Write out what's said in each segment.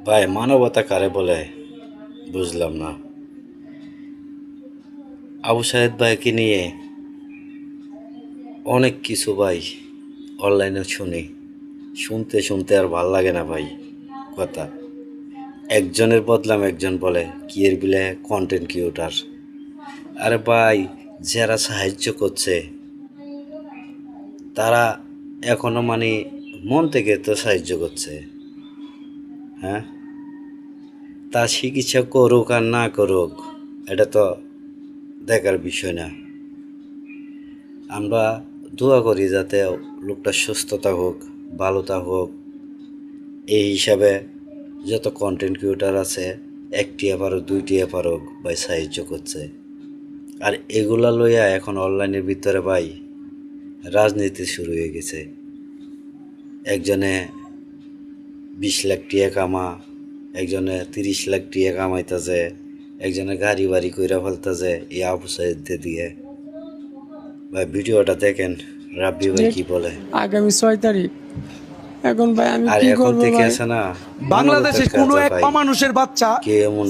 ভাই মানবতা কারে বলে বুঝলাম না। আবু সাহেদ ভাইকে নিয়ে অনেক কিছু ভাই অনলাইনে শুনতে শুনতে আর ভাল লাগে না ভাই। কথা একজনের বদলাম একজন বলে কি এর বিলে কন্টেন্ট ক্রিয়েটর। আরে ভাই, যারা সাহায্য করছে তারা এখনো মন থেকে তো সাহায্য করছে। হ্যাঁ, তা চিকিৎসা করুক আর না করুক এটা তো দেখার বিষয় না। আমরা দোয়া করি যাতে লোকটা সুস্থ থাকুক, ভালো থাকুক। এই হিসাবে যত কন্টেন্ট ক্রিয়েটার আছে একটিয়া পারুক দুইটিয়া পারুক ভাই সাহায্য করছে। আর এগুলা লইয়া এখন অনলাইনের ভিতরে ভাই রাজনীতি শুরু হয়ে গেছে। একজনে 20 লাখ টাকা কামা, একজনে 30 লাখ টাকা কামাইতেছে, একজনে গাড়ি বাড়ি কইরা ফেলতেছে এই আবু সাইদ দিয়ে। ভাই ভিডিওটা দেখেন রাব্বি ভাই কি বলে। আগামী 6 তারিখ। এখন ভাই আমি আর কি এখন করব থেকে ভাই? আছে না বাংলাদেশে কোনো এক অমানুষের বাচ্চা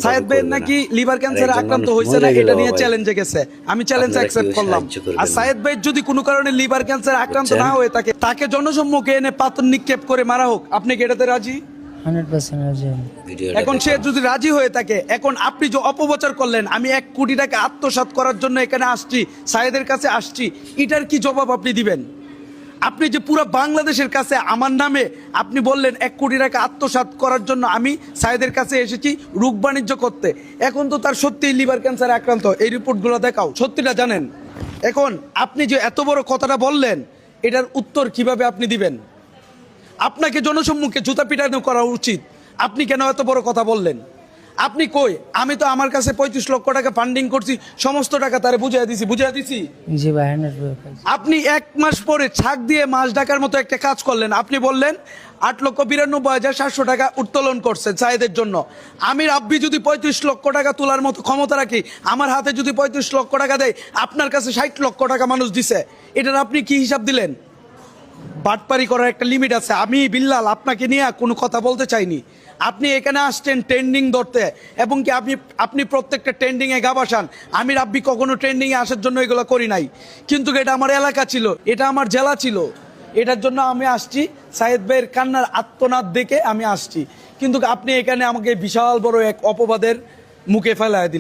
সায়েদ ভাই নাকি লিভার ক্যান্সারে আক্রান্ত হয়েছে না এটা নিয়ে চ্যালেঞ্জে গেছে। আমি চ্যালেঞ্জ অ্যাকসেপ্ট করলাম। আর সায়েদ ভাই যদি কোনো কারণে লিভার ক্যান্সারে আক্রান্ত না হয়ে থাকে, তাকে জনসম্মুখে এনে পাথর নিক্ষেপ করে মারা হোক, আপনি কি এটাতে রাজি? 100% রাজি আমি। এখন সে যদি রাজি হয়ে থাকে, এখন আপনি যে অপপ্রচার করলেন আমি 1 কোটি টাকা আত্মসাৎ করার জন্য এখানে আসছি, সায়েদের কাছে আসছি, এটার কি জবাব আপনি দিবেন? আপনি যে পুরো বাংলাদেশের কাছে আমার নামে আপনি বললেন 1 কোটি টাকা আত্মসাৎ করার জন্য আমি সায়েদের কাছে এসেছি রোগ বাণিজ্য করতে। এখন তো তার সত্যিই লিভার ক্যান্সারে আক্রান্ত, এই রিপোর্টগুলো দেখাও, সত্যিটা জানেন। এখন আপনি যে এত বড় কথাটা বললেন, এটার উত্তর কিভাবে আপনি দিবেন? আপনাকে জনসম্মুখে জুতা পিটানো করা উচিত। আপনি কেন এত বড় কথা বললেন? আপনি কই? আমি তো আমার কাছে 35 লক্ষ টাকা ফান্ডিং করছি, সমস্ত টাকা তারে বুঝিয়ে দিছি। জি ভাই 100%। আপনি 1 মাস পরে ছাক দিয়ে মাস ডাকার মতো একটা কাজ করলেন। আপনি বললেন 8,92,700 টাকা উত্তোলন করছেন সায়েদের জন্য। আমি রাব্বি যদি 35 লক্ষ টাকা তোলার মতো ক্ষমতা রাখি, আমার হাতে যদি 35 লক্ষ টাকা দেয়, আপনার কাছে 60 লক্ষ টাকা মানুষ দিছে, এটার আপনি কি হিসাব দিলেন? বাটপারি করার একটা লিমিট আছে। আমি বিল্লাল আপনাকে নিয়ে কোনো কথা বলতে চাইনি। আপনি এখানে আসছেন ট্রেন্ডিং ধরতে, এবং কি আপনি প্রত্যেকটা ট্রেন্ডিংয়ে গা বসান। আমি রাব্বি কখনো ট্রেন্ডিংয়ে আসার জন্য এগুলো করি নাই, কিন্তু এটা আমার এলাকা ছিল, এটা আমার জেলা ছিল, এটার জন্য আমি আসছি। সায়েদ ভাইয়ের কান্নার আত্মনাদ দেখে আমি আসছি, কিন্তু আপনি এখানে আমাকে বিশাল বড় এক অপবাদের মুখে ফেলায় দিলেন।